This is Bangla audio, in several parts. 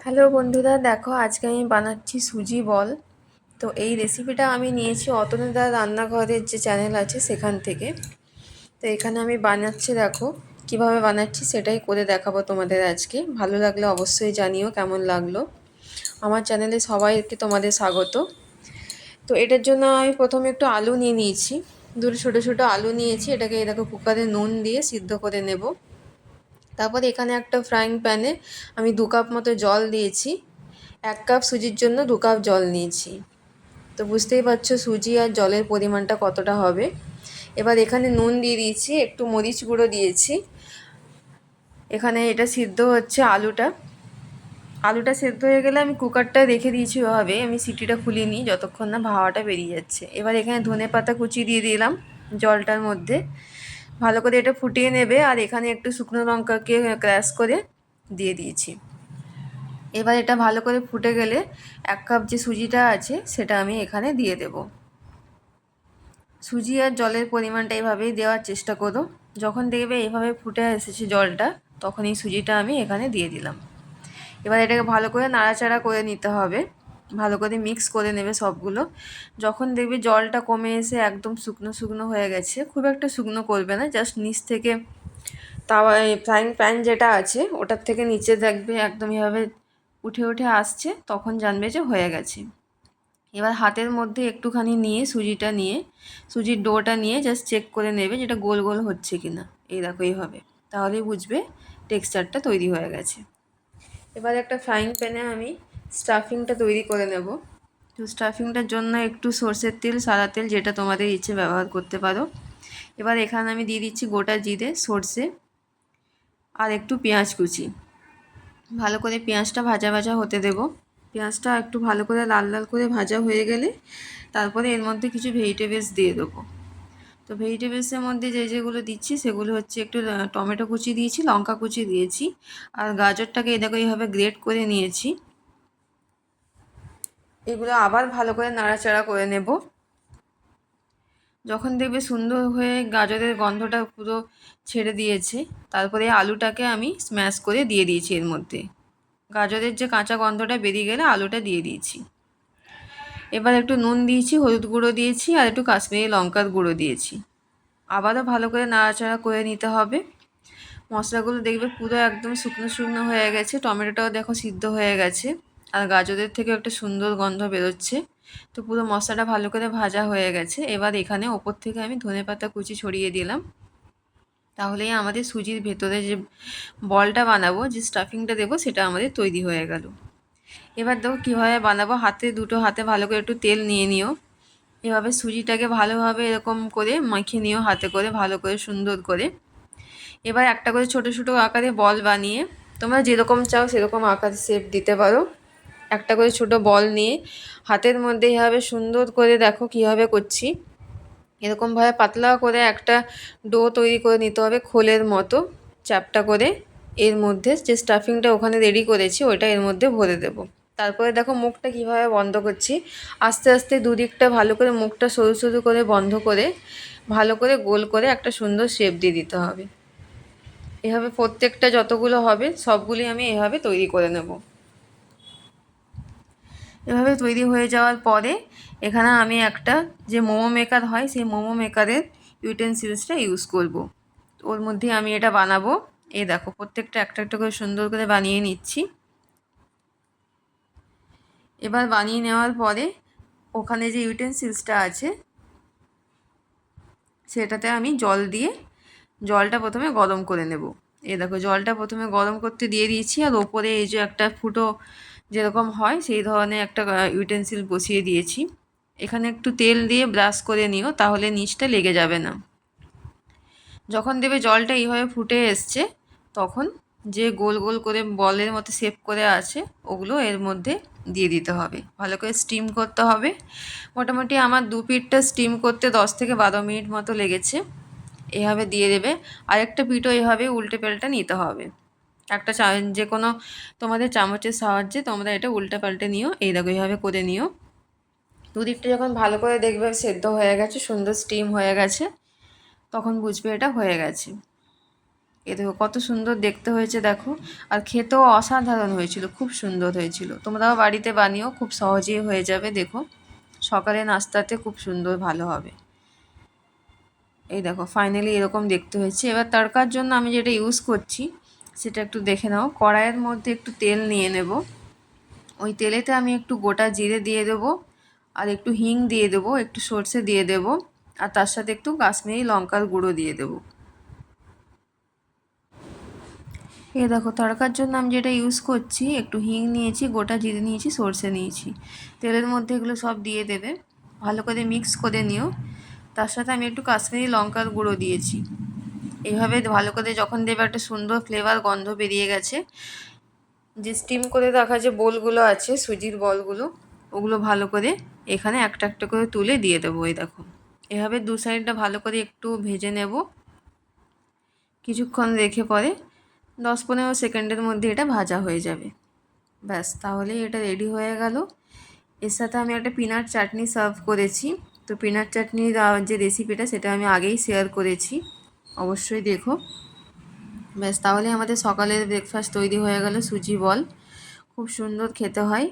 হ্যালো বন্ধুরা, দেখো আজকে আমি বানাচ্ছি সুজি বল। তো এই রেসিপিটা আমি নিয়েছি অতনুদা রান্নাঘরের যে চ্যানেল আছে সেখান থেকে। তো এখানে আমি বানাচ্ছি, দেখো কিভাবে বানাচ্ছি সেটাই করে দেখাবো তোমাদের আজকে। ভালো লাগলে অবশ্যই জানিও কেমন লাগলো। আমার চ্যানেলে সবাইকে তোমাদের স্বাগত। তো এটার জন্য আমি প্রথমে একটু আলু নিয়ে নিয়েছি, দুটো ছোটো ছোটো আলু নিয়েছি। এটাকে দেখো কুকারে নুন দিয়ে সিদ্ধ করে নেব। তারপর এখানে একটা ফ্রাইং প্যানে আমি 2 কাপ মতো জল দিয়েছি। 1 কাপ সুজির জন্য 2 কাপ জল নিয়েছি। তো বুঝতেই পারছো সুজি আর জলের পরিমাণটা কতটা হবে। এবার এখানে নুন দিয়ে দিয়েছি, একটু মরিচ গুঁড়ো দিয়েছি। এখানে এটা সিদ্ধ হচ্ছে আলুটা সেদ্ধ হয়ে গেলে আমি কুকারটা রেখে দিয়েছি ওভাবে, আমি সিটিটা খুলিনি যতক্ষণ না ভাওয়াটা বেরিয়ে যাচ্ছে। এবার এখানে ধনেপাতা কুচি দিয়ে দিলাম জলটার মধ্যে। ভালো করে এটা ফুটিয়ে নেবে। আর এখানে একটু শুকনো লঙ্কাকে ক্র্যাশ করে দিয়ে দিয়েছি। এবার এটা ভালো করে ফুটে গেলে 1 কাপ যে সুজিটা আছে সেটা আমি এখানে দিয়ে দেব। সুজি আর জলের পরিমাণটা এভাবেই দেওয়ার চেষ্টা করো। যখন দেখবে এভাবে ফুটে এসেছে জলটা, তখন এই সুজিটা আমি এখানে দিয়ে দিলাম। এবার এটাকে ভালো করে নাড়াচাড়া করে নিতে হবে, ভালো করে মিক্স করে নেবে সবগুলো। যখন দেখবে জলটা কমে এসে একদম শুকনো শুকনো হয়ে গেছে, খুব একটা শুকনো করবে না, জাস্ট নিচ থেকে তাওয়া ফ্রাইং প্যান যেটা আছে ওটার থেকে নিচে দেখবে একদম এভাবে উঠে উঠে আসছে, তখন জানবে যে হয়ে গেছে। এবার হাতের মধ্যে একটুখানি নিয়ে সুজির ডোটা নিয়ে জাস্ট চেক করে নেবে যেটা গোল গোল হচ্ছে কি না। এই দেখো এইভাবে, তাহলেই বুঝবে টেক্সচারটা তৈরি হয়ে গেছে। এবার একটা ফ্রাইং প্যানে আমি স্টাফিংটা তৈরি করে নেব। তো স্টাফিংটার জন্য একটু সর্ষের তেল, সাদা তেল, যেটা তোমাদের ইচ্ছে ব্যবহার করতে পারো। এবার এখানে আমি দিয়ে দিচ্ছি গোটা জিরে, সর্ষে আর একটু পেঁয়াজ কুচি। ভালো করে পেঁয়াজটা ভাজা ভাজা হতে দেব। পেঁয়াজটা একটু ভালো করে লাল লাল করে ভাজা হয়ে গেলে তারপরে এর মধ্যে কিছু ভেজিটেবলস দিয়ে দেবো। তো ভেজিটেবলসের মধ্যে যেগুলো দিচ্ছি সেগুলো হচ্ছে একটু টমেটো কুচি দিয়েছি, লঙ্কা কুচি দিয়েছি, আর গাজরটাকে দেখো এইভাবে গ্রেট করে নিয়েছি। এগুলো আবার ভালো করে নাড়াচাড়া করে নেব। যখন দেখবে সুন্দর হয়ে গাজরের গন্ধটা পুরো ছেড়ে দিয়েছে, তারপরে আলুটাকে আমি স্ম্যাশ করে দিয়ে দিয়েছি এর মধ্যে। গাজরের যে কাঁচা গন্ধটা বেরিয়ে গেলে আলুটা দিয়ে দিয়েছি। এবার একটু নুন দিয়েছি, হলুদ গুঁড়ো দিয়েছি আর একটু কাশ্মীরি লঙ্কার গুঁড়ো দিয়েছি। আবারও ভালো করে নাড়াচাড়া করে নিতে হবে। মশলাগুলো দেখবে পুরো একদম শুকনো শুকনো হয়ে গেছে, টমেটোটাও দেখো সিদ্ধ হয়ে গেছে, আর গাজরের থেকেও একটা সুন্দর গন্ধ বেরোচ্ছে। তো পুরো মশলাটা ভালো করে ভাজা হয়ে গেছে। এবার এখানে ওপর থেকে আমি ধনেপাতা কুচি ছড়িয়ে দিলাম। তাহলেই আমাদের সুজির ভেতরে যে বলটা বানাবো, যে স্টাফিংটা দেবো, সেটা আমাদের তৈরি হয়ে গেল। এবার দেখো কীভাবে বানাবো। দুটো হাতে ভালো করে একটু তেল নিয়ে নিও। এভাবে সুজিটাকে ভালোভাবে এরকম করে মাখিয়ে নিও হাতে করে, ভালো করে সুন্দর করে। এবার একটা করে ছোট ছোট আকারে বল বানিয়ে তোমরা যেরকম চাও সেরকম আকার শেপ দিতে পারো। একটা করে ছোট বল নিয়ে হাতের মধ্যে এভাবে সুন্দর করে, দেখো কীভাবে করছি, এরকমভাবে পাতলা করে একটা ডো তৈরি করে নিতে হবে খোলের মতো, চ্যাপটা করে। এর মধ্যে যে স্টাফিংটা ওখানে রেডি করেছি ওটা এর মধ্যে ভরে দেব। তারপরে দেখো মুখটা কিভাবে বন্ধ করছি। আস্তে আস্তে দুদিকটা ভালো করে মুখটা সরু সরু করে বন্ধ করে ভালো করে গোল করে একটা সুন্দর শেপ দিয়ে দিতে হবে। এভাবে প্রত্যেকটা যতগুলো হবে সবগুলি আমি এভাবে তৈরি করে নেব। এভাবে তৈরি হয়ে যাওয়ার পরে এখানে আমি একটা যে মোমো মেকার হয় সেই মোমো মেকারের ইউটেন্সিলসটা ইউজ করব। ওর মধ্যে আমি এটা বানাবো। এই দেখো প্রত্যেকটা একটা একটা করে সুন্দর করে বানিয়ে নিচ্ছি। এবার বানিয়ে নেওয়ার পরে ওখানে যে ইউটেন্সিলসটা আছে সেটাতে আমি জলটা প্রথমে গরম করে নেব। এই দেখো জলটা প্রথমে গরম করতে দিয়ে দিয়েছি, আর ওপরে এই যে একটা ফুটো যেরকম হয় সেই ধরনের একটা ইউটেন্সিল বসিয়ে দিয়েছি। এখানে একটু তেল দিয়ে ব্রাশ করে নিও, তাহলে নিচটা লেগে যাবে না। যখন দেবে জলটা এইভাবে ফুটে এসছে, তখন যে গোল গোল করে বলের মতো শেপ করে আছে ওগুলো এর মধ্যে দিয়ে দিতে হবে। ভালো করে স্টিম করতে হবে। মোটামুটি আমার 2 পিঠটা স্টিম করতে 10 থেকে 12 মিনিট মতো লেগেছে। এভাবে দিয়ে দেবে। আরেকটা পিঠও এভাবে উল্টে পাল্টে নিতে হবে। একটা যে কোনো তোমাদের চামচের সাহায্যে তোমরা এটা উল্টে পাল্টে নিও। এই দেখো এইভাবে করে নিও। দুদিকটা যখন ভালো করে দেখবে সেদ্ধ হয়ে গেছে, সুন্দর স্টিম হয়ে গেছে, তখন বুঝবে এটা হয়ে গেছে। এ দেখো কত সুন্দর দেখতে হয়েছে দেখো, আর খেতেও অসাধারণ হয়েছিল, খুব সুন্দর হয়েছিল। তোমরাও বাড়িতে বানিও, খুব সহজেই হয়ে যাবে। দেখো সকালে নাস্তাতে খুব সুন্দর ভালো হবে। এই দেখো ফাইনালি এরকম দেখতে হয়েছে। এবার তড়কার জন্য আমি যেটা ইউজ করছি সেটা একটু দেখে নাও। কড়াইয়ের মধ্যে একটু তেল নিয়ে নেব, ওই তেলেতে আমি একটু গোটা জিরে দিয়ে দেবো, আর একটু হিং দিয়ে দেবো, একটু সর্ষে দিয়ে দেবো, আর তার সাথে একটু কাশ্মীরি লঙ্কার গুঁড়ো দিয়ে দেবো। এই দেখো তড়কার জন্য আমি যেটা ইউজ করছি, একটু হিং নিয়েছি, গোটা জিরে নিয়েছি, সর্ষে নিয়েছি। তেলের মধ্যে এগুলো সব দিয়ে দেবে, ভালো করে মিক্স করে নিও। তার সাথে আমি একটু কাশ্মীরি লঙ্কার গুঁড়ো দিয়েছি। এইভাবে ভালো করে যখন দেবে একটা সুন্দর ফ্লেভার গন্ধ বেরিয়ে গেছে, যে স্টিম করে রাখা যে বোলগুলো আছে সুজির বলগুলো, ওগুলো ভালো করে এখানে একটা একটা করে তুলে দিয়ে দেবো। এই দেখো এভাবে দু সাইডটা ভালো করে একটু ভেজে নেব। কিছুক্ষণ রেখে পরে 10-15 সেকেন্ডের মধ্যে এটা ভাজা হয়ে যাবে। ব্যাস তাহলেই এটা রেডি হয়ে গেল। এর সাথে আমি একটা পিনাট চাটনি সার্ভ করেছি। তো পিনাট চাটনির যে রেসিপিটা সেটা আমি আগেই শেয়ার করেছি, অবশ্যই দেখো। ব্যাস তাহলে আমাদের সকালের ব্রেকফাস্ট তৈরি হয়ে গেল, সুজি বল। খুব সুন্দর খেতে হয়।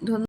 ধন্যবাদ।